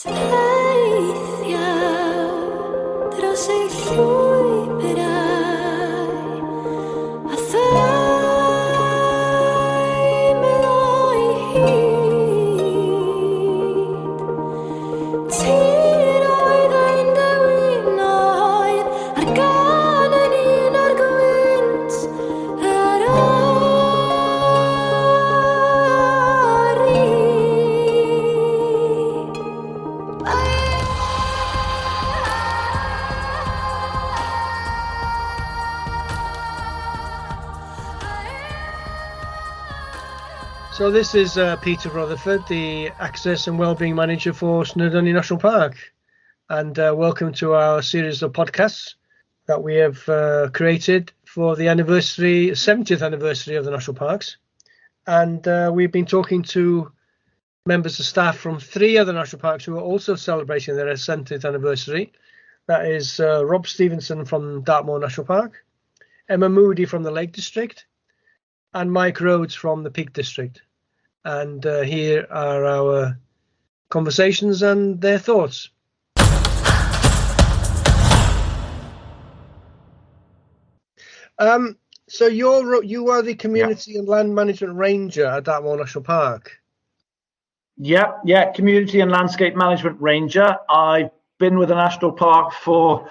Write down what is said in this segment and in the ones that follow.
Cenedlaethol dros ei llwybrau a thaim o'i hyd. Tir oedd ein dewinoedd ar gan yn un o'r gwynt yr So this is Peter Rutherford, the Access and Wellbeing Manager for Mhrydain National Park, and welcome to our series of podcasts that we have created for the 70th anniversary of the National Parks. And we've been talking to members of staff from 3 other national parks who are also celebrating their 70th anniversary. That is Rob Steemson from Dartmoor National Park, Emma Moody from the Lake District, and Mike Rhodes from the Peak District. And here are our conversations and their thoughts. So you are the Community and Land Management Ranger at Dartmoor National Park. Yeah, Community and Landscape Management Ranger. I've been with the National Park for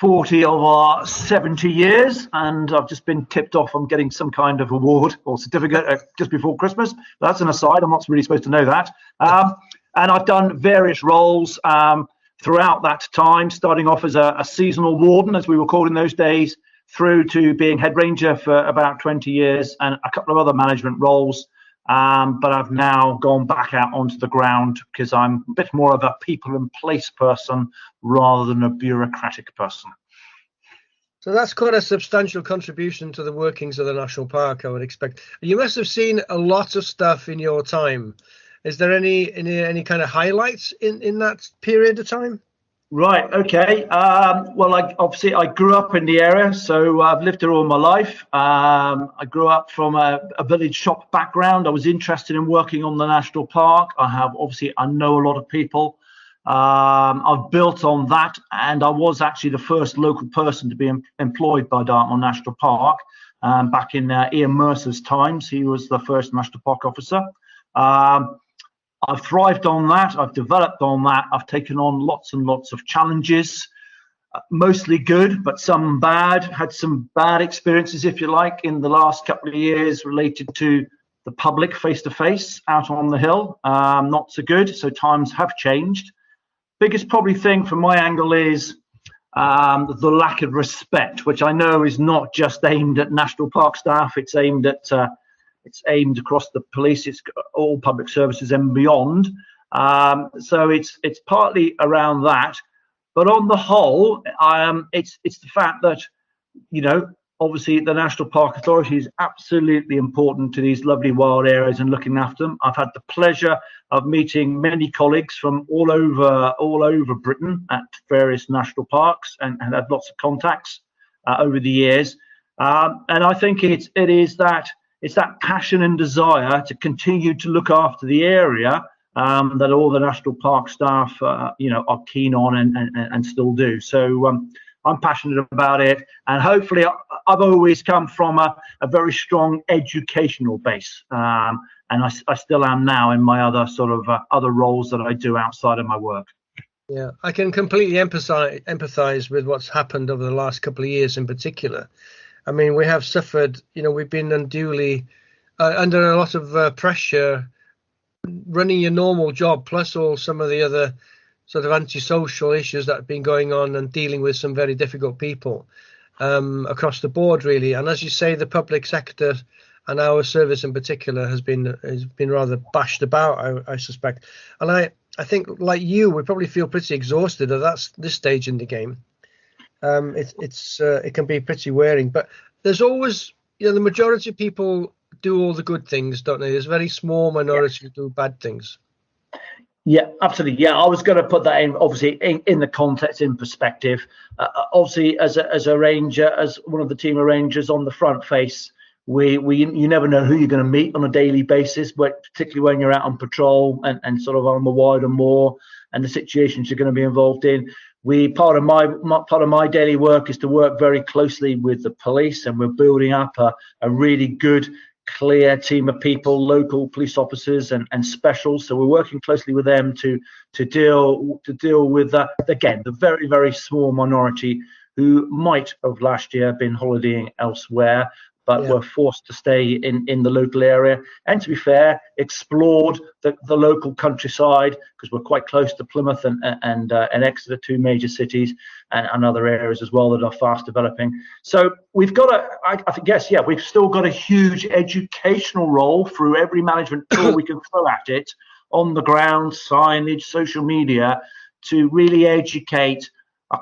40 of our 70 years, and I've just been tipped off on getting some kind of award or certificate just before Christmas. That's an aside, I'm not really supposed to know that. And I've done various roles throughout that time, starting off as a seasonal warden, as we were called in those days, through to being head ranger for about 20 years and a couple of other management roles. But I've now gone back out onto the ground because I'm a bit more of a people and place person rather than a bureaucratic person. So that's quite a substantial contribution to the workings of the National Park, I would expect. You must have seen a lot of stuff in your time. Is there any kind of highlights in that period of time? Right, okay. Well, I grew up in the area, so I've lived here all my life. I grew up from a village shop background. I was interested in working on the National Park. I know a lot of people. I've built on that, and I was actually the first local person to be employed by Dartmoor National Park back in Ian Mercer's times. He was the first National Park officer. I've thrived on that. I've developed on that. I've taken on lots and lots of challenges, mostly good, but some bad. Had some bad experiences, if you like, in the last couple of years related to the public face-to-face out on the hill. Not so good. So times have changed. Biggest probably thing from my angle is the lack of respect, which I know is not just aimed at National Park staff. It's aimed across the police. It's all public services and beyond. So it's partly around that, but on the whole, it's the fact that, obviously the National Park Authority is absolutely important to these lovely wild areas and looking after them. I've had the pleasure of meeting many colleagues from all over Britain at various national parks and had lots of contacts over the years. And I think it's that passion and desire to continue to look after the area that all the National Park staff, are keen on and still do. So I'm passionate about it, and hopefully I've always come from a very strong educational base, and I still am now in my other roles that I do outside of my work. Yeah, I can completely empathize with what's happened over the last couple of years in particular. I mean, we have suffered, we've been unduly under a lot of pressure running your normal job, plus all some of the other sort of antisocial issues that have been going on and dealing with some very difficult people across the board, really. And as you say, the public sector and our service in particular has been rather bashed about, I suspect. And I think, like you, we probably feel pretty exhausted at this stage in the game. It can be pretty wearing, but there's always, the majority of people do all the good things, don't they? There's a very small minority who do bad things. Yeah, absolutely. Yeah, I was going to put that in, obviously, in the context, in perspective. Obviously, as a ranger, as one of the team of rangers on the front face, you never know who you're going to meet on a daily basis, but particularly when you're out on patrol and sort of on the wider moor. and the situations you're going to be involved in. Part of my daily work is to work very closely with the police, and we're building up a really good, clear team of people, local police officers and specials. So we're working closely with them to deal with again, the very, very small minority who might have last year been holidaying elsewhere, but were forced to stay in the local area, and to be fair, explored the local countryside, because we're quite close to Plymouth and Exeter, two major cities, and other areas as well that are fast developing. So we've got we've still got a huge educational role through every management tool we can throw at it, on the ground, signage, social media, to really educate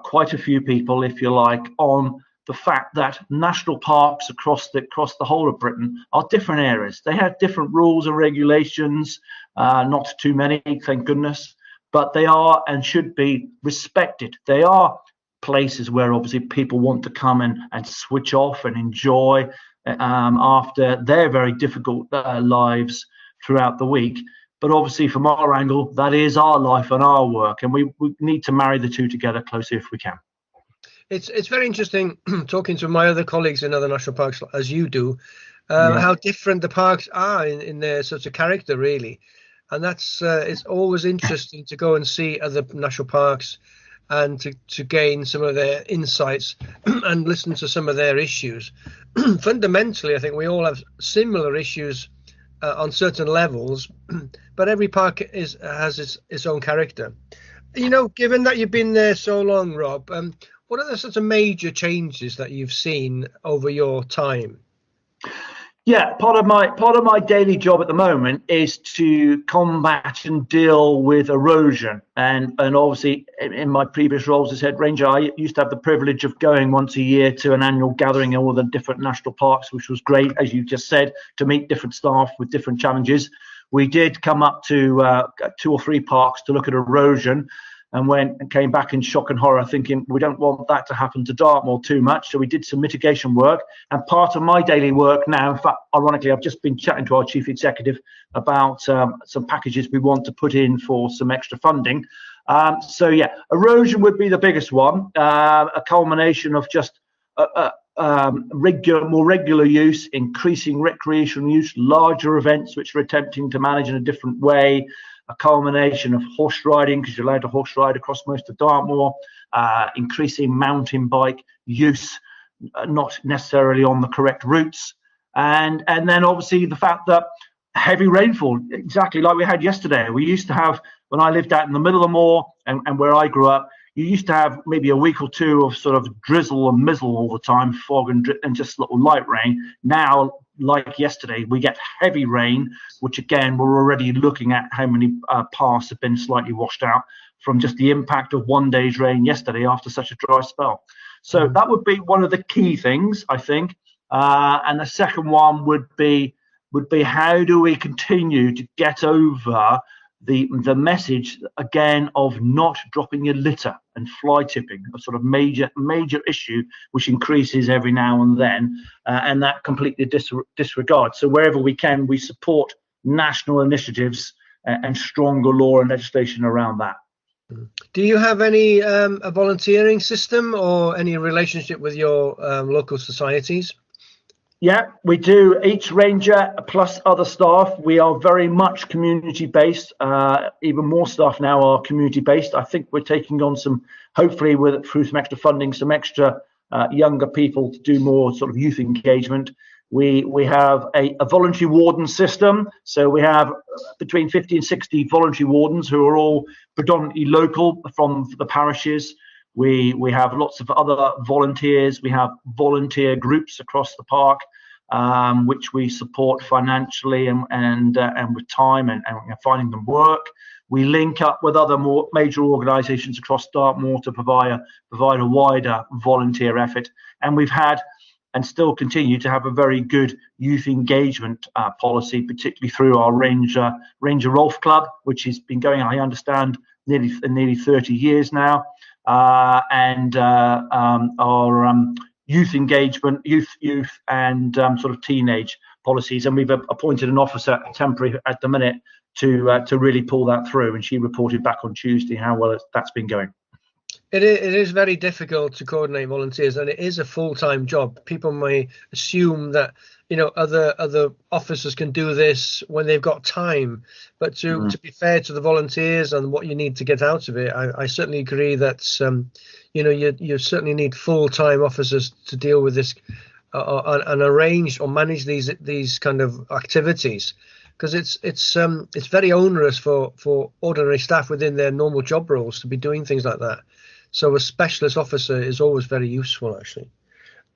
quite a few people, if you like, on the fact that national parks across the whole of Britain are different areas. They have different rules and regulations, not too many, thank goodness, but they are and should be respected. They are places where obviously people want to come and switch off and enjoy after their very difficult lives throughout the week. But obviously from our angle, that is our life and our work, and we need to marry the two together closely if we can. It's very interesting talking to my other colleagues in other national parks, as you do, how different the parks are in their sort of character, really. And that's it's always interesting to go and see other national parks and to gain some of their insights and listen to some of their issues. Fundamentally, I think we all have similar issues on certain levels, but every park has its own character. You know, given that you've been there so long, Rob, what are the sort of major changes that you've seen over your time? Yeah, part of my daily job at the moment is to combat and deal with erosion, and obviously in my previous roles as head ranger, I used to have the privilege of going once a year to an annual gathering in all the different national parks, which was great, as you just said, to meet different staff with different challenges. We did come up to 2 or 3 parks to look at erosion, and came back in shock and horror, thinking we don't want that to happen to Dartmoor too much. So we did some mitigation work, and part of my daily work now, in fact, ironically, I've just been chatting to our chief executive about some packages we want to put in for some extra funding. So yeah, erosion would be the biggest one, a culmination of just more regular use, increasing recreational use, larger events which we're attempting to manage in a different way, a culmination of horse riding, because you're allowed to horse ride across most of Dartmoor, increasing mountain bike use, not necessarily on the correct routes, and then obviously the fact that heavy rainfall, exactly like we had yesterday. We used to have, when I lived out in the middle of the moor and where I grew up, you used to have maybe a week or two of sort of drizzle and mizzle all the time, fog and just little light rain. Now, like yesterday, we get heavy rain, which again, we're already looking at how many paths have been slightly washed out from just the impact of one day's rain yesterday after such a dry spell. So that would be one of the key things, I think. And the second one would be how do we continue to get over the message again of not dropping your litter and fly tipping, a sort of major issue which increases every now and then, and that completely disregard. So wherever we can, we support national initiatives and stronger law and legislation around that. Do you have any a volunteering system or any relationship with your local societies? Yeah, we do. Each ranger plus other staff, we are very much community based. Even more staff now are community based. I think we're taking on some, hopefully through some extra funding, some extra younger people to do more sort of youth engagement. We have a voluntary warden system. So we have between 50 and 60 voluntary wardens who are all predominantly local from the parishes. We have lots of other volunteers. We have volunteer groups across the park, which we support financially and with time and finding them work. We link up with other more major organisations across Dartmoor to provide a wider volunteer effort. And we've had and still continue to have a very good youth engagement policy, particularly through our Ranger Rolf Club, which has been going, I understand, nearly 30 years now. And our youth engagement, youth and sort of teenage policies. And we've appointed an officer temporary at the minute to really pull that through. And she reported back on Tuesday how well that's been going. It is very difficult to coordinate volunteers, and it is a full-time job. People may assume that other officers can do this when they've got time, but to be fair to the volunteers and what you need to get out of it, I certainly agree that you certainly need full-time officers to deal with this and arrange or manage these kind of activities, because it's very onerous for ordinary staff within their normal job roles to be doing things like that. So a specialist officer is always very useful, actually.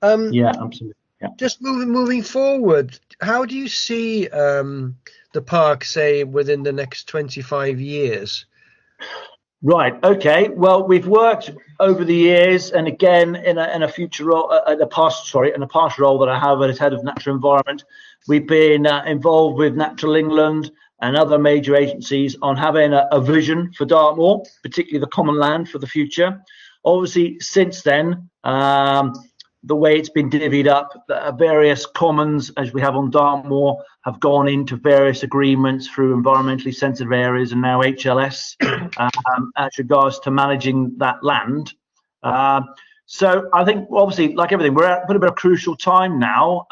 Yeah, absolutely. Yeah. Just moving forward, how do you see the park, say, within the next 25 years? Right. Okay. Well, we've worked over the years, and again in a future role, in a past role that I have as head of natural environment, we've been involved with Natural England and other major agencies on having a vision for Dartmoor, particularly the common land for the future. Obviously, since then, the way it's been divvied up, various commons, as we have on Dartmoor, have gone into various agreements through environmentally sensitive areas and now HLS as regards to managing that land. So I think, obviously, like everything, we're at a bit of a crucial time now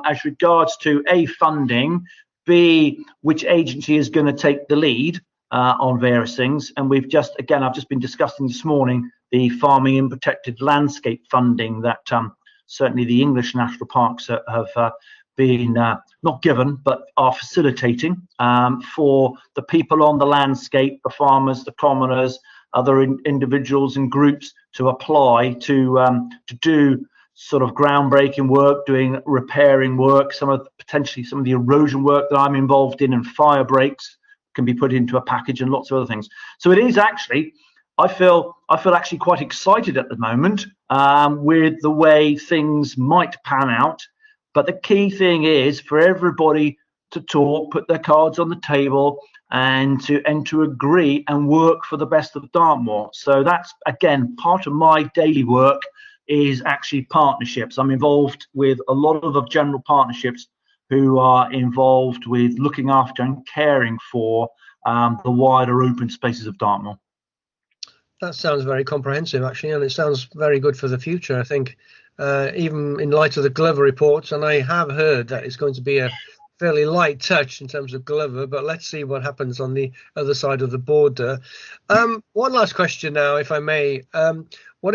as regards to A, funding, B, which agency is going to take the lead on various things. And I've just been discussing this morning the farming in protected landscape funding that certainly the English national parks have been not given, but are facilitating for the people on the landscape, the farmers, the commoners, other individuals and groups to apply to do sort of groundbreaking work, doing repairing work, potentially some of the erosion work that I'm involved in, and fire breaks can be put into a package, and lots of other things. So it is actually, I feel actually quite excited at the moment with the way things might pan out. But the key thing is for everybody to talk, put their cards on the table, and to agree and work for the best of Dartmoor. So that's, again, part of my daily work is actually partnerships. I'm involved with a lot of the general partnerships who are involved with looking after and caring for the wider open spaces of Dartmoor. That sounds very comprehensive, actually, and it sounds very good for the future. I think even in light of the Glover reports, and I have heard that it's going to be a fairly light touch in terms of Glover, but let's see what happens on the other side of the border. One last question now, if I may. What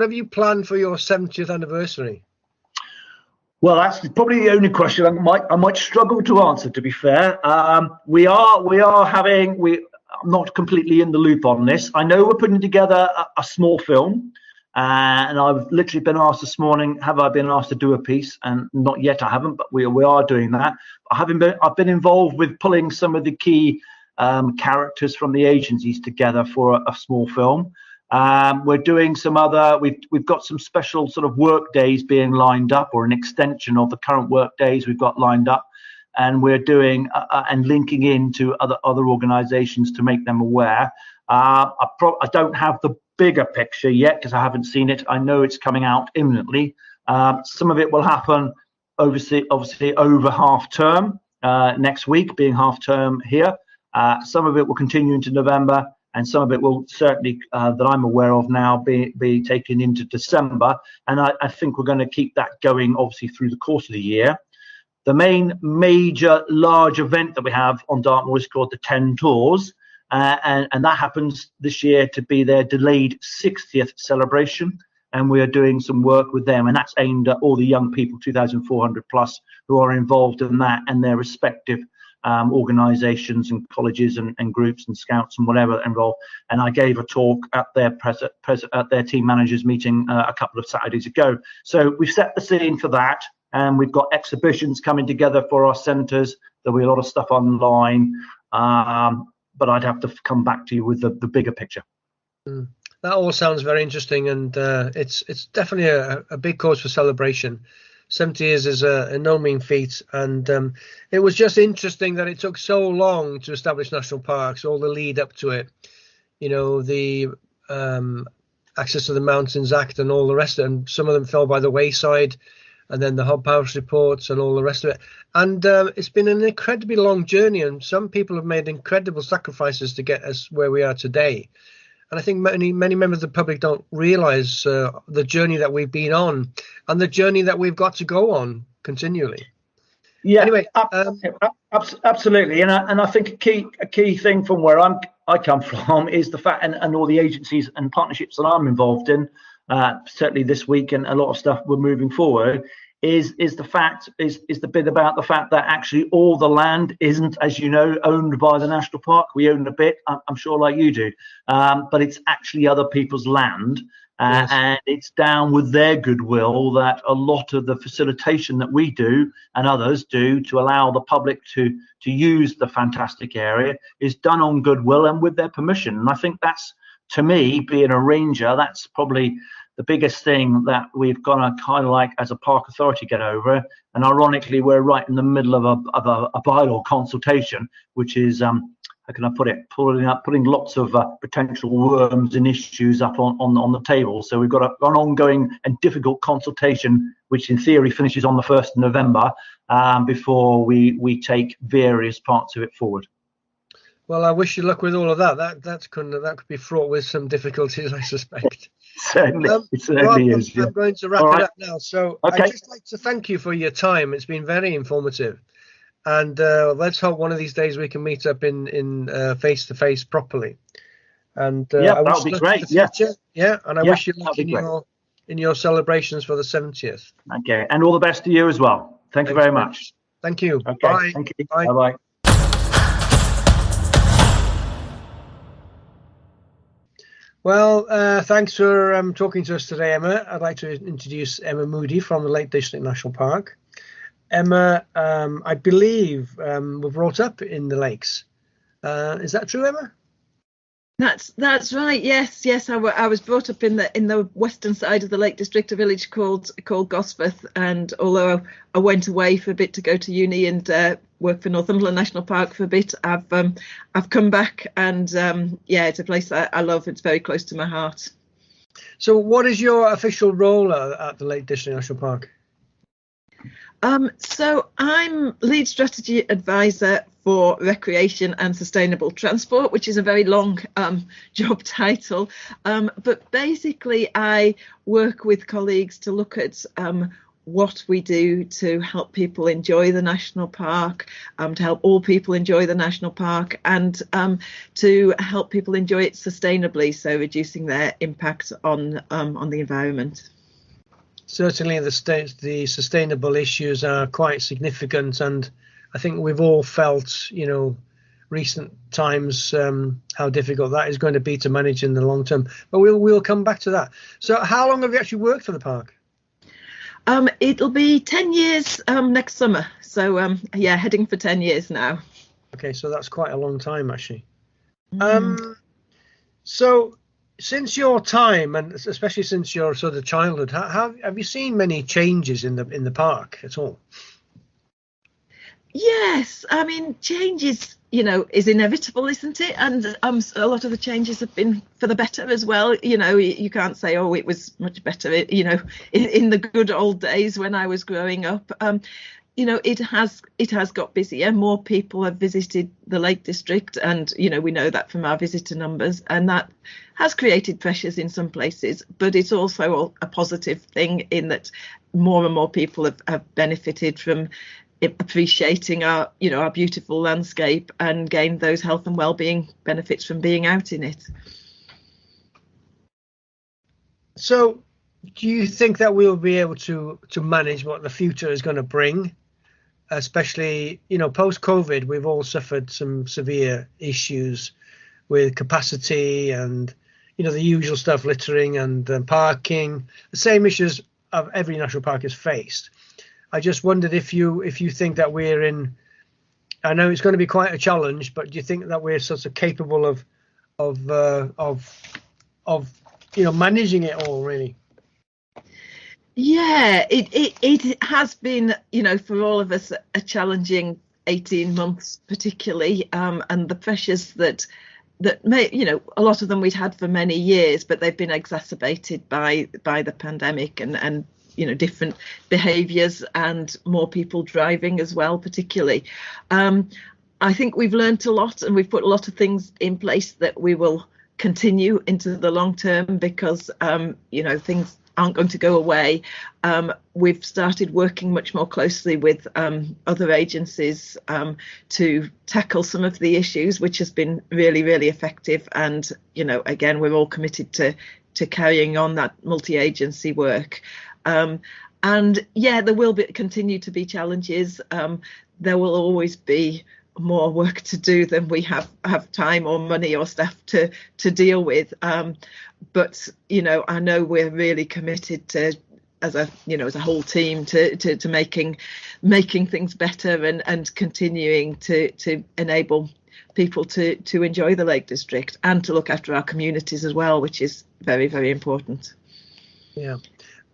have you planned for your 70th anniversary? Well, that's probably the only question I might struggle to answer, to be fair. I'm not completely in the loop on this. I know we're putting together a small film, and I've literally been asked this morning, have I been asked to do a piece? And not yet, I haven't, but we are doing that. I've been involved with pulling some of the key characters from the agencies together for a small film. We're doing some other, we've got some special sort of work days being lined up, or an extension of the current work days we've got lined up, and we're doing and linking into other organizations to make them aware. I don't have the bigger picture yet because I haven't seen it. I know it's coming out imminently. Some of it will happen obviously over half term, next week being half term here. Some of it will continue into November, and some of it will certainly, that I'm aware of now, be taken into December. And I think we're going to keep that going, obviously, through the course of the year. The main major large event that we have on Dartmoor is called the 10 Tours. And that happens this year to be their delayed 60th celebration. And we are doing some work with them. And that's aimed at all the young people, 2,400 plus, who are involved in that and their respective organizations and colleges and groups and scouts and whatever involved. And I gave a talk at their at their team managers meeting a couple of Saturdays ago. So we've set the scene for that, and we've got exhibitions coming together for our centres. There'll be a lot of stuff online, but I'd have to come back to you with the bigger picture. That all sounds very interesting, and it's definitely a big cause for celebration. 70 years is a no mean feat, and it was just interesting that it took so long to establish national parks, all the lead up to it, the Access to the Mountains Act and all the rest of it, and some of them fell by the wayside. and then the Hub House reports and all the rest of it. And it's been an incredibly long journey, and some people have made incredible sacrifices to get us where we are today. And I think many members of the public don't realise the journey that we've been on and the journey that we've got to go on continually. Yeah, anyway, absolutely. And I think a key thing from where I come from is the fact, and all the agencies and partnerships that I'm involved in, certainly this week, and a lot of stuff we're moving forward, is the bit about the fact that actually all the land isn't, as you know, owned by the national park. We own a bit, I'm sure, like you do, but it's actually other people's land. Yes. And it's down with their goodwill that a lot of the facilitation that we do and others do to allow the public to use the fantastic area is done on goodwill and with their permission. And I think that's, to me, being a ranger, that's probably the biggest thing that we've got to kind of like, as a park authority, get over. And ironically, we're right in the middle of a bylaw consultation, which is how can I put it, putting lots of potential worms and issues up on the table. So we've got an ongoing and difficult consultation, which in theory finishes on the 1st of November, before we take various parts of it forward. Well, I wish you luck with all of that. That could be fraught with some difficulties, I suspect. It certainly is. I'm going to wrap it up now. So okay. I'd just like to thank you for your time. It's been very informative. And let's hope one of these days we can meet up in face-to-face properly. And that would be great. Yeah, and I wish you luck in your celebrations for the 70th. Okay, and all the best to you as well. Thank you very much. Thank you. Okay. Bye. Thank you. Bye. Bye-bye. Well, thanks for talking to us today, Emma. I'd like to introduce Emma Moody from the Lake District National Park. Emma, I believe, was brought up in the lakes. Is that true, Emma? That's right. Yes. I was brought up in the western side of the Lake District, a village called Gosforth. And although I went away for a bit to go to uni and work for Northumberland National Park for a bit, I've come back, and it's a place that I love. It's very close to my heart. So, what is your official role at the Lake District National Park? So I'm lead strategy advisor for recreation and sustainable transport, which is a very long job title. But basically, I work with colleagues to look at what we do to help people enjoy the national park, to help all people enjoy the national park, and to help people enjoy it sustainably, so reducing their impact on the environment. Certainly, the sustainable issues are quite significant, and I think we've all felt, recent times, how difficult that is going to be to manage in the long term. But we'll come back to that. So, how long have you actually worked for the park? It'll be 10 years next summer. So, heading for 10 years now. Okay, so that's quite a long time, actually. So, since your time, and especially since your sort of childhood, have you seen many changes in the park at all? Yes, I mean, change is inevitable, isn't it? And a lot of the changes have been for the better as well. You can't say, oh, it was much better, in the good old days when I was growing up. It has got busier. More people have visited the Lake District, and we know that from our visitor numbers, and that has created pressures in some places. But it's also a positive thing in that more and more people have benefited from appreciating our beautiful landscape and gained those health and well-being benefits from being out in it. So, do you think that we'll be able to manage what the future is going to bring? Especially, post-COVID, we've all suffered some severe issues with capacity and, the usual stuff, littering and parking, the same issues of every national park has faced. I just wondered if you think that we're in, I know it's going to be quite a challenge, but do you think that we're sort of capable of managing it all, really? Yeah, it has been, for all of us, a challenging 18 months, particularly, and the pressures that may, a lot of them we'd had for many years, but they've been exacerbated by the pandemic and different behaviours and more people driving as well, particularly. I think we've learnt a lot, and we've put a lot of things in place that we will continue into the long term, because things aren't going to go away. We've started working much more closely with other agencies to tackle some of the issues, which has been really, really effective. And again, we're all committed to carrying on that multi-agency work. And yeah, there will continue to be challenges. There will always be more work to do than we have time or money or staff to deal with. But I know we're really committed to, as a whole team, to making things better and continuing to enable people to enjoy the Lake District and to look after our communities as well, which is very, very important. Yeah.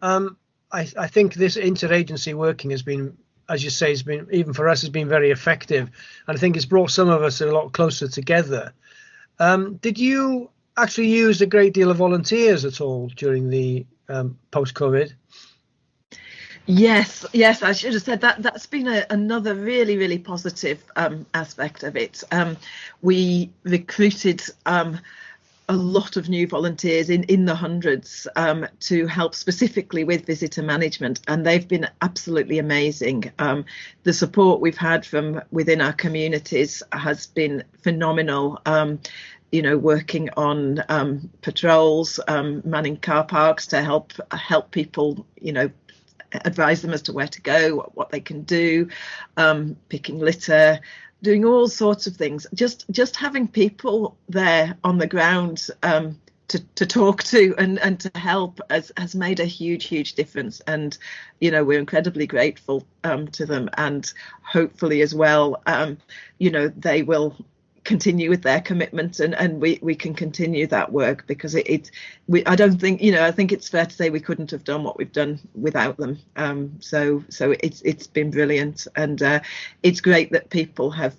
I think this interagency working has been, as you say, even for us, has been very effective. And I think it's brought some of us a lot closer together. Did you actually use a great deal of volunteers at all during the post-COVID? Yes, I should have said that. That's been another really, really positive aspect of it. We recruited a lot of new volunteers in the hundreds to help specifically with visitor management, and they've been absolutely amazing. The support we've had from within our communities has been phenomenal. Working on patrols, manning car parks to help people, advise them as to where to go, what they can do, picking litter, doing all sorts of things. Just having people there on the ground to talk to and to help has made a huge difference. And we're incredibly grateful to them, and hopefully as well they will continue with their commitment, and we can continue that work, because I think it's fair to say we couldn't have done what we've done without them. So it's been brilliant, and it's great that people have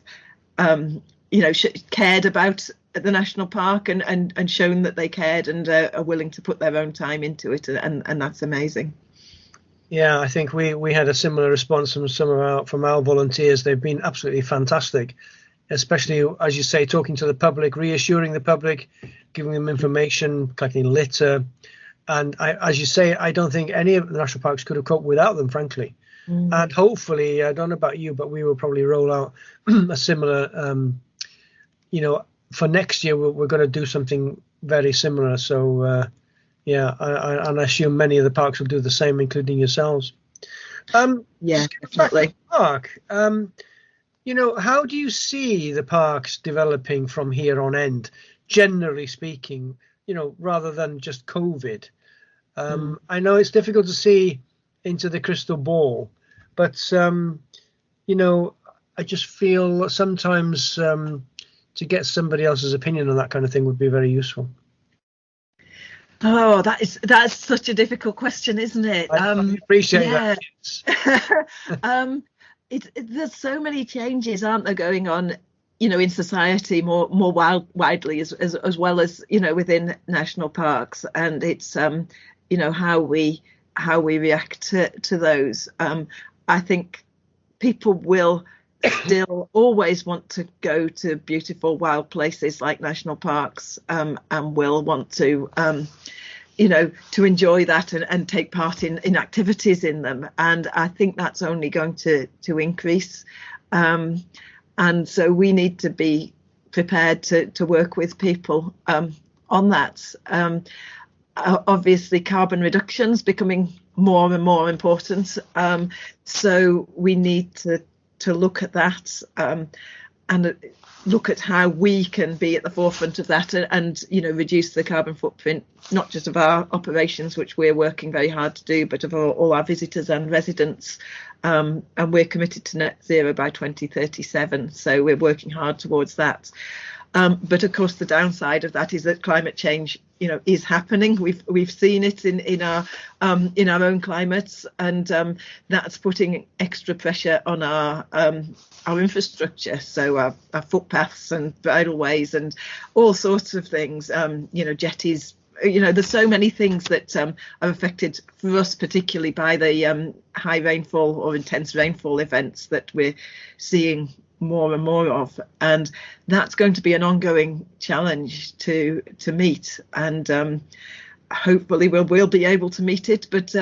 cared about the national park and shown that they cared and are willing to put their own time into it, and that's amazing. Yeah, I think we had a similar response from our volunteers. They've been absolutely fantastic, especially, as you say, talking to the public, reassuring the public, giving them information, collecting litter. And as you say, I don't think any of the national parks could have coped without them, frankly. And hopefully, I don't know about you, but we will probably roll out a similar, for next year, we're going to do something very similar. So, and I assume many of the parks will do the same, including yourselves. Yeah, definitely. Park. How do you see the parks developing from here on end, generally speaking, rather than just COVID? I know it's difficult to see into the crystal ball, but, I just feel sometimes to get somebody else's opinion on that kind of thing would be very useful. Oh, that's such a difficult question, isn't it? I appreciate that. There's so many changes, aren't there, going on, in society more widely as well as within national parks, and it's how we react to those. I think people will still always want to go to beautiful wild places like national parks, and will want to to enjoy that and take part in activities in them. And I think that's only going to increase. And so we need to be prepared to work with people on that. Obviously, carbon reduction's becoming more and more important. So we need to look at that and look at how we can be at the forefront of that and reduce the carbon footprint, not just of our operations, which we're working very hard to do, but of all our visitors and residents. And we're committed to net zero by 2037. So we're working hard towards that. But of course, the downside of that is that climate change, is happening. We've seen it in our own climates, and that's putting extra pressure on our infrastructure. So our footpaths and bridleways and all sorts of things. Jetties there's so many things that are affected for us, particularly by the high rainfall or intense rainfall events that we're seeing more and more of, and that's going to be an ongoing challenge to meet, and hopefully we'll be able to meet it, but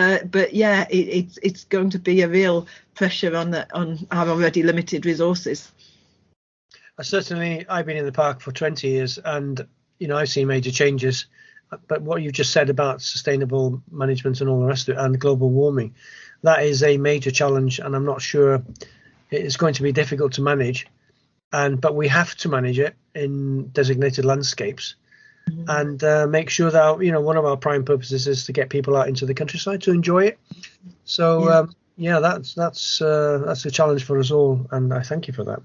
yeah, it's going to be a real pressure on our already limited resources. Certainly, I've been in the park for 20 years, and I've seen major changes. But what you've just said about sustainable management and all the rest of it, and global warming, that is a major challenge, and I'm not sure it's going to be difficult to manage. But we have to manage it in designated landscapes, and make sure that one of our prime purposes is to get people out into the countryside to enjoy it. So that's a challenge for us all, and I thank you for that.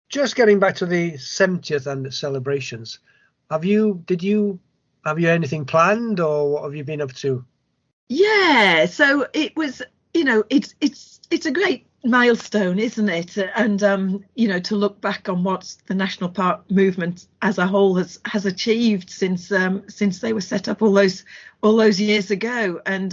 Just getting back to the 70th and celebrations, have you anything planned, or what have you been up to? Yeah, so it was, it's a great milestone, isn't it? And to look back on what the national park movement as a whole has achieved since they were set up all those years ago, and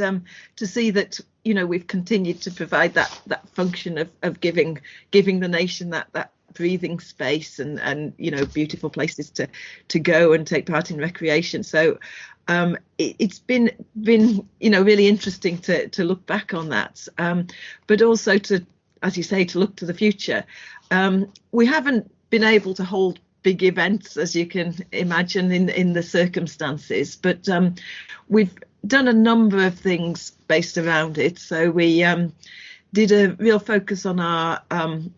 to see that we've continued to provide that function of giving the nation that breathing space and beautiful places to go and take part in recreation. So it's been really interesting to look back on that, but also to, as you say, to look to the future. We haven't been able to hold big events, as you can imagine, in the circumstances, but we've done a number of things based around it. So we did a real focus on our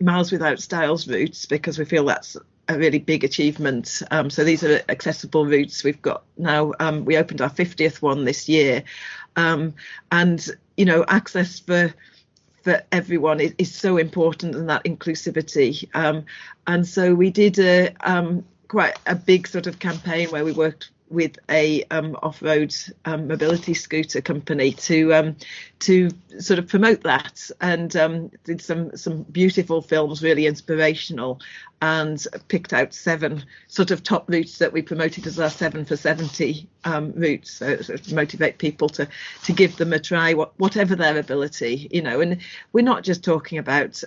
Miles Without Styles routes, because we feel that's a really big achievement. So these are accessible routes. We've got now, we opened our 50th one this year, and access for everyone is so important, and that inclusivity. And so we did quite a big sort of campaign where we worked with a off-road mobility scooter company to sort of promote that, and did some beautiful films, really inspirational, and picked out 7 sort of top routes that we promoted as our 7 for 70 routes, so to motivate people to give them a try, whatever their ability, and we're not just talking about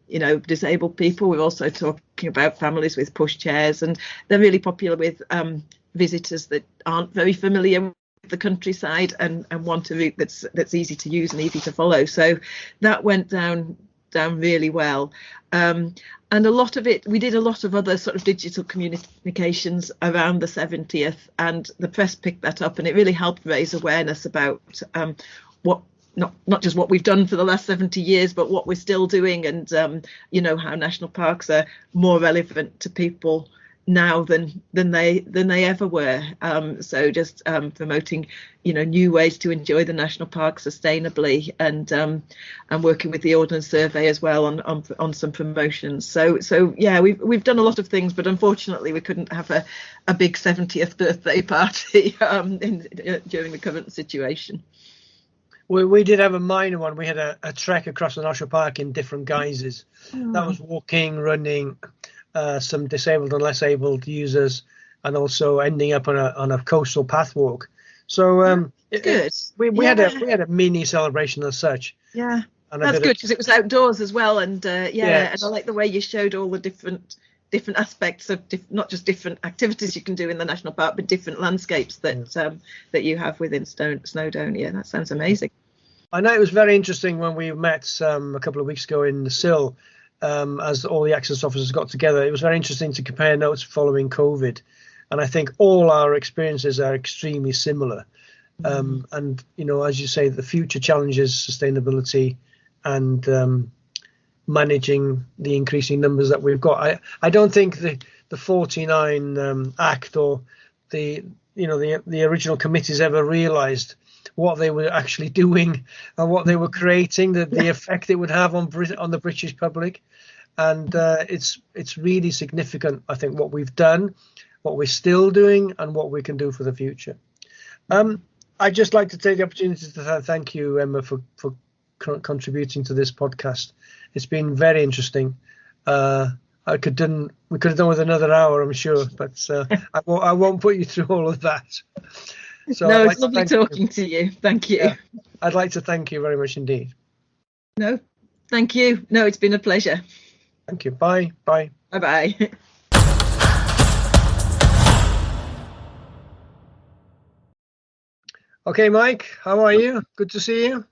disabled people, we're also talking about families with pushchairs, and they're really popular with visitors that aren't very familiar with the countryside and want a route that's easy to use and easy to follow. So that went down really well, and a lot of it, we did a lot of other sort of digital communications around the 70th, and the press picked that up, and it really helped raise awareness about what not just what we've done for the last 70 years, but what we're still doing, and how national parks are more relevant to people now than they ever were. So just promoting new ways to enjoy the national park sustainably, and working with the Ordnance Survey as well on some promotions. So yeah, we've done a lot of things, but unfortunately we couldn't have a big 70th birthday party during the current situation. We did have a minor one. We had a trek across the national park in different guises. That was walking, running, some disabled and less abled users, and also ending up on a coastal path walk. So good. We had a mini celebration as such. Yeah, and that's good, because it was outdoors as well, and and I like the way you showed all the different aspects of not just different activities you can do in the national park, but different landscapes that you have within Snowdonia. That sounds amazing. I know it was very interesting when we met a couple of weeks ago in the Sill, as all the access officers got together. It was very interesting to compare notes following COVID, and I think all our experiences are extremely similar. And as you say, the future challenges, sustainability, and managing the increasing numbers that we've got. I don't think the 49 Act or the original committees ever realised what they were actually doing and what they were creating, the effect it would have on the British public. And it's really significant, I think, what we've done, what we're still doing, and what we can do for the future. I'd just like to take the opportunity to thank you, Emma, for contributing to this podcast. It's been very interesting. I we could have done with another hour, I'm sure, but I won't put you through all of that. So No, I'd it's like to lovely thank you. talking to you. Thank you. Yeah, I'd like to thank you very much indeed. No, thank you. No, it's been a pleasure. Thank you. Bye. Bye. Bye-bye. Okay, Mike, how are you? Good to see you.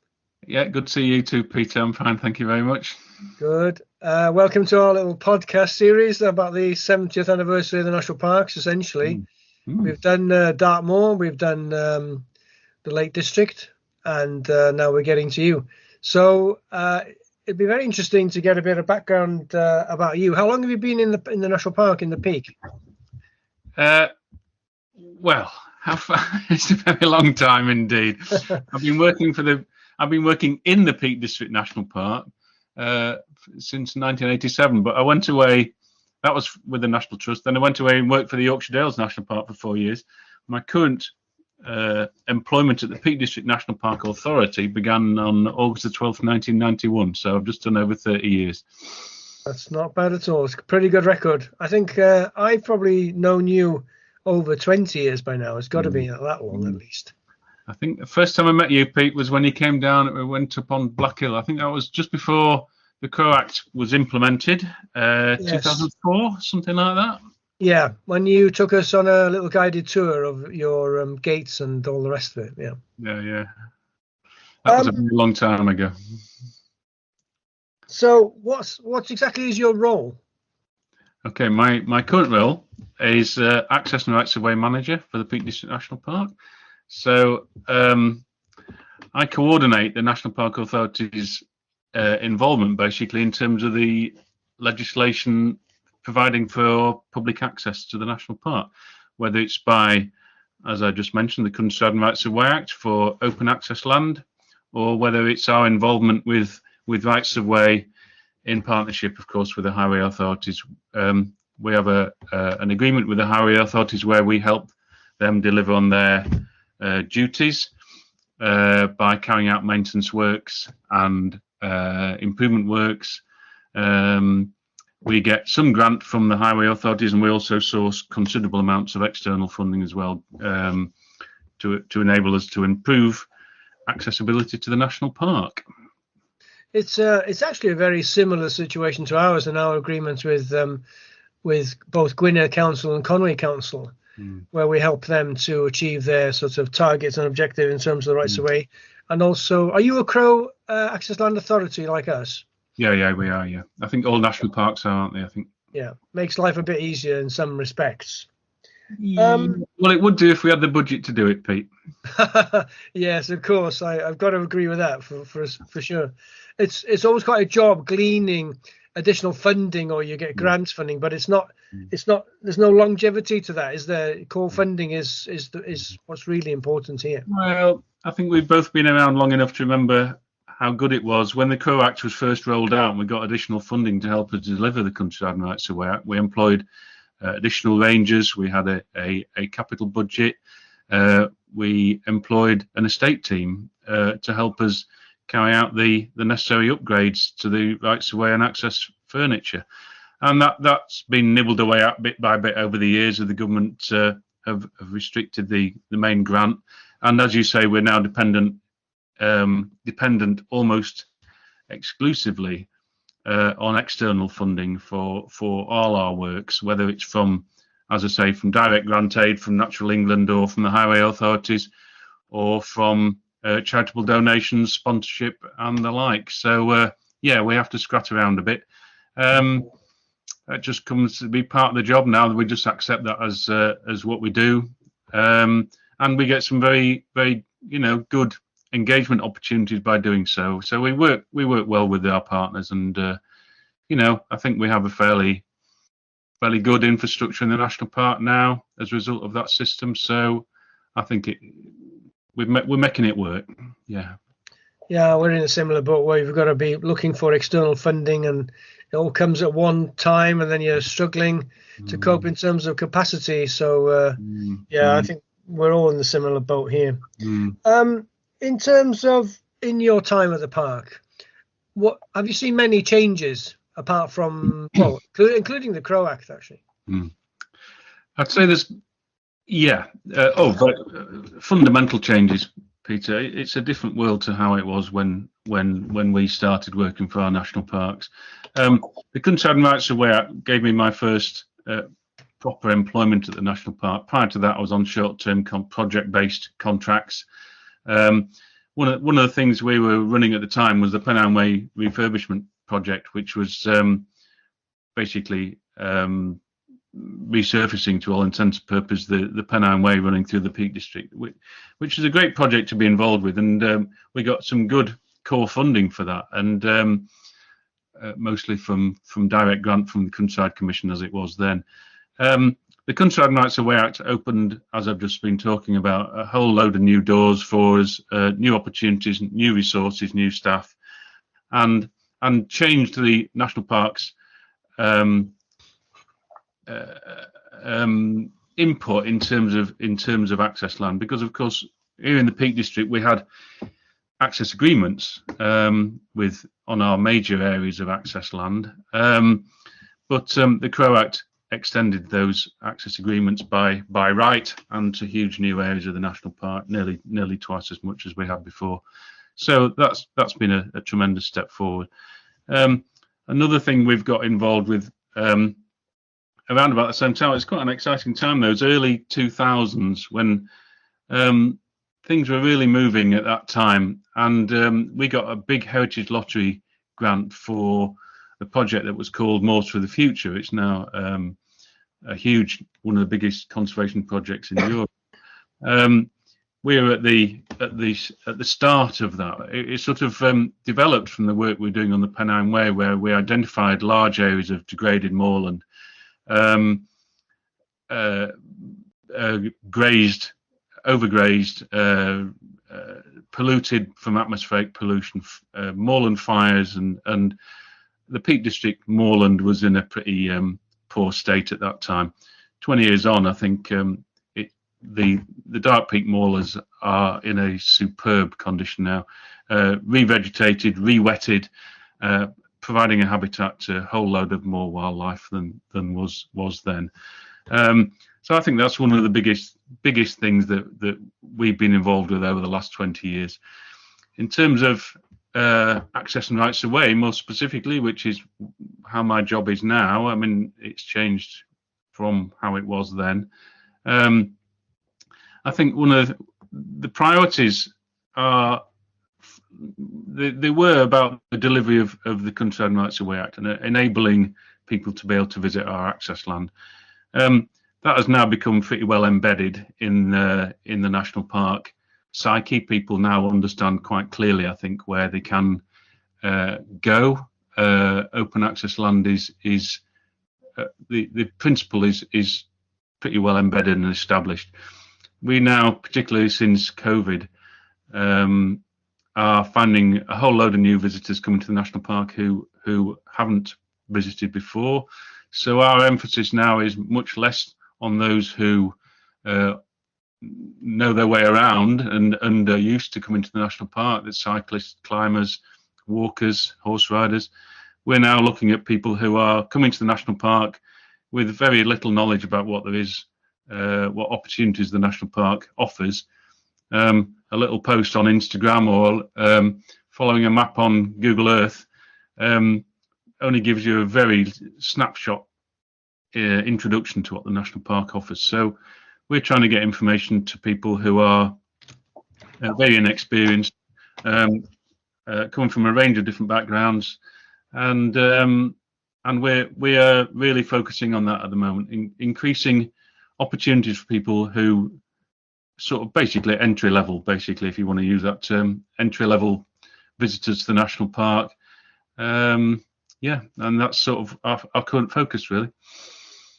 Yeah, good to see you too, Peter. I'm fine, thank you very much. Good. Welcome to our little podcast series about the 70th anniversary of the national parks, essentially. We've done Dartmoor, we've done the Lake District, and now we're getting to you. So it'd be very interesting to get a bit of background about you. How long have you been in the national park, in the Peak? Well, how far? It's a very long time indeed. I've been working in the Peak District National Park since 1987, but I went away. That was with the National Trust. Then I went away and worked for the Yorkshire Dales National Park for 4 years. My current employment at the Peak District National Park Authority began on August the 12th, 1991. So I've just done over 30 years. That's not bad at all. It's a pretty good record. I think I've probably known you over 20 years by now. It's got to be that long at least. I think the first time I met you, Pete, was when you came down. We went up on Black Hill. I think that was just before the Crow Act was implemented, 2004, something like that. Yeah, when you took us on a little guided tour of your gates and all the rest of it. Yeah. Yeah. That was a very long time ago. So what exactly is your role? Okay, my current role is Access and Rights of Way Manager for the Peak District National Park. So I coordinate the National Park Authority's involvement basically in terms of the legislation providing for public access to the national park, whether it's by, as I just mentioned, the Countryside and Rights of Way Act for open access land, or whether it's our involvement with Rights of Way in partnership, of course, with the highway authorities. We have an agreement with the highway authorities where we help them deliver on their duties by carrying out maintenance works and improvement works. We get some grant from the highway authorities, and we also source considerable amounts of external funding as well to enable us to improve accessibility to the national park. It's actually a very similar situation to ours and our agreements with both Gwynedd Council and Conway Council, where we help them to achieve their sort of targets and objective in terms of the rights of way. And also, are you a Crow Access Land Authority like us? Yeah, we are. Yeah, I think all national parks are, aren't they? I think. Yeah, makes life a bit easier in some respects. Well, it would do if we had the budget to do it, Pete. Yes, of course. I've got to agree with that for sure. It's always quite a job gleaning additional funding, or you get grants funding, but it's not. There's no longevity to that, is there? Core funding is what's really important here. Well, I think we've both been around long enough to remember how good it was when the Crow Act was first rolled out and we got additional funding to help us deliver the Countryside and Rights of Way Act. We employed additional rangers. We had a capital budget. We employed an estate team to help us carry out the necessary upgrades to the rights of way and access furniture. And that's been nibbled away at bit by bit over the years, as the government have restricted the main grant. And as you say, we're now dependent almost exclusively on external funding for all our works, whether it's from, as I say, from direct grant aid from Natural England or from the highway authorities, or from charitable donations, sponsorship and the like. So we have to scrat around a bit. That just comes to be part of the job now, that we just accept that as what we do. And we get some very, very, good engagement opportunities by doing so. So we work well with our partners, and I think we have a fairly good infrastructure in the national park now as a result of that system. So I think we're making it work. Yeah, we're in a similar boat where you've got to be looking for external funding, and it all comes at one time, and then you're struggling to cope in terms of capacity. So I think we're all in the similar boat here. In terms of in your time at the park, what have you seen many changes apart from, well, including the Crow Act, actually? I'd say there's, fundamental changes, Peter. It's a different world to how it was when we started working for our national parks. The Countryside Rights of Way Act gave me my first proper employment at the national park. Prior to that, I was on short-term project-based contracts. One of the things we were running at the time was the Pennine Way refurbishment project, which was basically resurfacing, to all intents and purposes, the Pennine Way running through the Peak District, which is a great project to be involved with, and we got some good core funding for that, and mostly from direct grant from the Countryside Commission, as it was then. The Countryside Rights of Way Act opened, as I've just been talking about, a whole load of new doors for us, new opportunities, new resources, new staff, and changed the national parks input in terms of access land, because of course here in the Peak District we had access agreements on our major areas of access land, but the Crow Act extended those access agreements by right and to huge new areas of the national park, nearly twice as much as we had before. So that's been a tremendous step forward. Another thing we've got involved with around about the same time, it's quite an exciting time, those early 2000s, when things were really moving at that time, and we got a big Heritage Lottery grant for a project that was called Moors for the Future. It's now one of the biggest conservation projects in Europe. We're at the start of that. It sort of developed from the work we're doing on the Pennine Way, where we identified large areas of degraded moorland, overgrazed, polluted from atmospheric pollution, moorland fires, and the Peak District moorland was in a pretty poor state at that time. 20 years on, I think the Dark Peak moorlands are in a superb condition now, revegetated, re-wetted, providing a habitat to a whole load of more wildlife than was then. So I think that's one of the biggest things that we've been involved with over the last 20 years. In terms of access and rights of way, more specifically, which is how my job is now, I mean, it's changed from how it was then. I think one of the priorities are, they were about the delivery of the Countryside Rights of Way Act and enabling people to be able to visit our access land. That has now become pretty well embedded in the national park psyche. People now understand quite clearly, I think, where they can go. Open access land is the principle is pretty well embedded and established. We now, particularly since COVID, are finding a whole load of new visitors coming to the national park who haven't visited before. So our emphasis now is much less on those who know their way around and are used to coming to the national park. The cyclists, climbers, walkers, horse riders. We're now looking at people who are coming to the national park with very little knowledge about what there is, what opportunities the national park offers. A little post on Instagram or following a map on Google Earth only gives you a very snapshot introduction to what the national park offers. So we're trying to get information to people who are very inexperienced, coming from a range of different backgrounds, and we are really focusing on that at the moment, increasing opportunities for people who sort of basically entry level, if you want to use that term, entry level visitors to the national park. And that's sort of our current focus, really.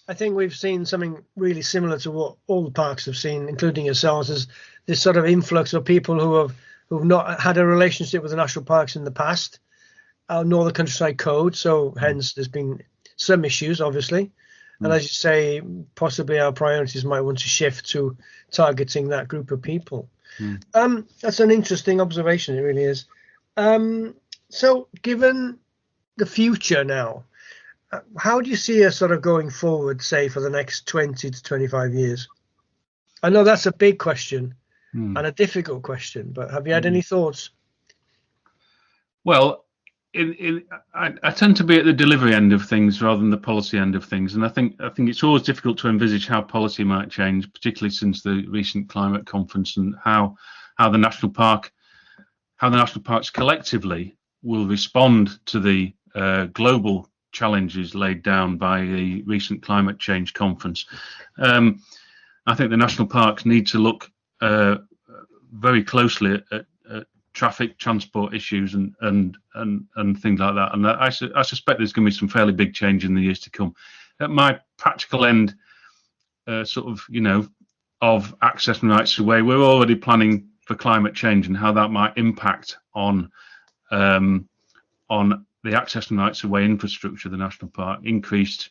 I think we've seen something really similar to what all the parks have seen, including yourselves, is this sort of influx of people who've not had a relationship with the national parks in the past, nor the Countryside Code. So hence there's been some issues, obviously. And as you say, possibly our priorities might want to shift to targeting that group of people. That's an interesting observation, it really is. So given the future now, how do you see us sort of going forward, say, for the next 20 to 25 years? I know that's a big question and a difficult question, but have you had any thoughts? Well, I tend to be at the delivery end of things rather than the policy end of things, and I think it's always difficult to envisage how policy might change, particularly since the recent climate conference, and how the national parks collectively will respond to the global challenges laid down by the recent climate change conference. I think the national parks need to look very closely at traffic, transport issues, and things like that. And I suspect there's going to be some fairly big change in the years to come. At my practical end, of access and rights of way, we're already planning for climate change and how that might impact on the access and rights of way infrastructure of the national park. Increased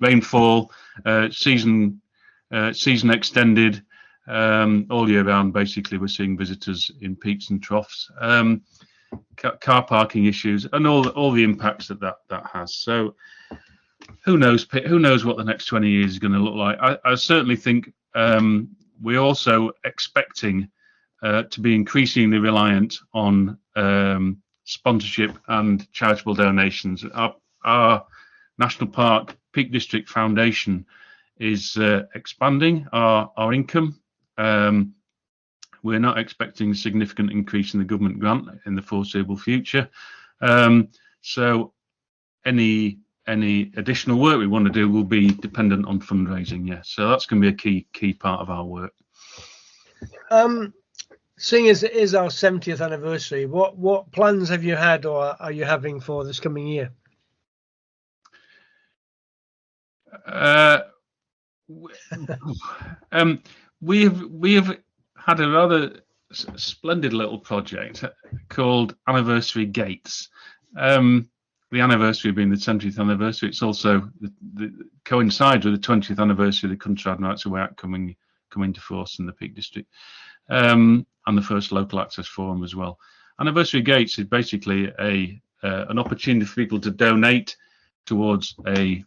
rainfall, season extended, all year round. Basically, we're seeing visitors in peaks and troughs, car parking issues, and all the impacts that has. So who knows what the next 20 years is going to look like. I certainly think we're also expecting to be increasingly reliant on sponsorship and charitable donations. Our National Park Peak District Foundation is expanding our income. We're not expecting a significant increase in the government grant in the foreseeable future. So any additional work we want to do will be dependent on fundraising. Yeah, so that's going to be a key part of our work. Seeing as it is our 70th anniversary, what plans have you had or are you having for this coming year? We have had a rather splendid little project called Anniversary Gates. The anniversary being the 70th anniversary, it's also coincides with the 20th anniversary of the Countryside Rights of Way Act coming into force in the Peak District, and the first local access forum as well. Anniversary Gates is basically an opportunity for people to donate towards a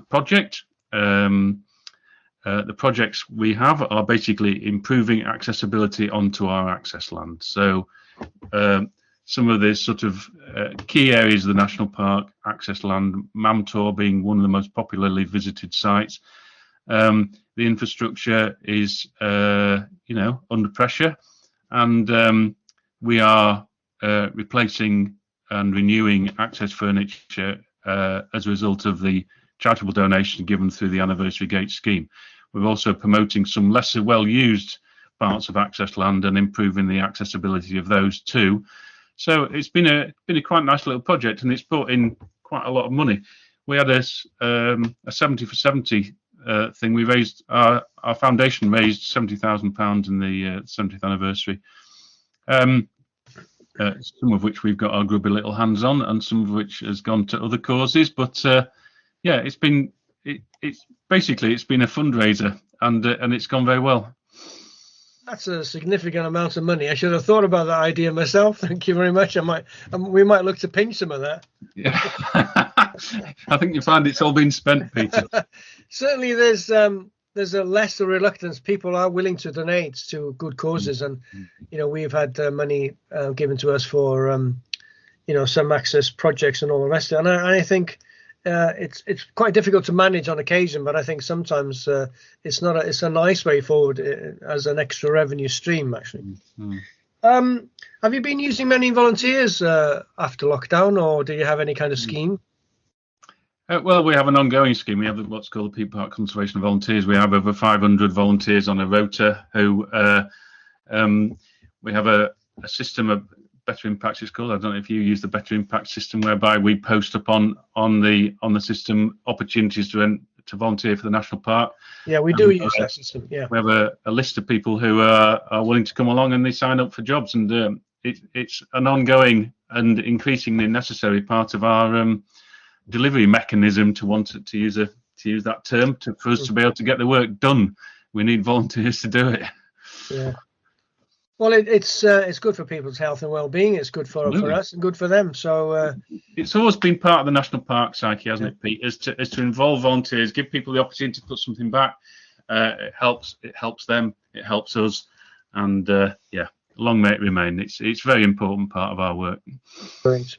project. The projects we have are basically improving accessibility onto our access land. So some of the sort of key areas of the national park access land, Mamtor being one of the most popularly visited sites. The infrastructure is under pressure, and we are replacing and renewing access furniture as a result of the charitable donation given through the Anniversary Gate scheme. We're also promoting some lesser well-used parts of access land and improving the accessibility of those too. So it's been a quite nice little project, and it's brought in quite a lot of money. We had a 70 for 70 thing. We raised our foundation raised £70,000 in the 70th anniversary. Some of which we've got our grubby little hands on, and some of which has gone to other causes. But yeah, it's been a fundraiser, and it's gone very well. That's a significant amount of money. I should have thought about that idea myself. Thank you very much. We might look to pinch some of that. Yeah, I think you find it's all been spent, Peter. Certainly, there's a lesser reluctance. People are willing to donate to good causes, and we've had money given to us for some access projects and all the rest of it. And I think it's quite difficult to manage on occasion, but I think sometimes it's a nice way forward as an extra revenue stream, actually. Have you been using many volunteers after lockdown, or do you have any kind of scheme? Well, we have an ongoing scheme. We have what's called the Peak Park Conservation Volunteers. We have over 500 volunteers on a rota who we have a system of Better Impact, it's called. I don't know if you use the Better Impact system, whereby we post up on the system opportunities to volunteer for the national park. Yeah, we do use that system. Yeah, we have a list of people who are willing to come along, and they sign up for jobs, and it's an ongoing and increasingly necessary part of our delivery mechanism to use that term for us to be able to get the work done. We need volunteers to do it. Yeah. Well, it's good for people's health and well-being. It's good for Absolutely. us and good for them. So It's always been part of the national park psyche, hasn't it, Pete? Is to involve volunteers, give people the opportunity to put something back. It helps them, it helps us, and long may it remain. It's a very important part of our work. great.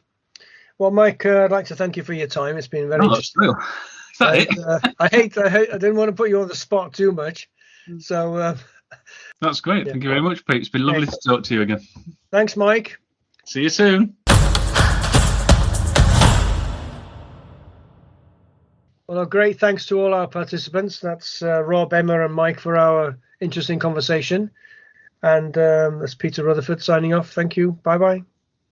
Well, Mike, I'd like to thank you for your time. It's been very interesting. That's real. Is that it? I didn't want to put you on the spot too much. So That's great. Thank you very much, Pete. It's been lovely to talk to you again. thanks, Mike. See you soon. Well, great. Thanks to all our participants. That's Rob, Emma, and Mike for our interesting conversation. And that's Peter Rutherford signing off. Thank you. Bye-bye.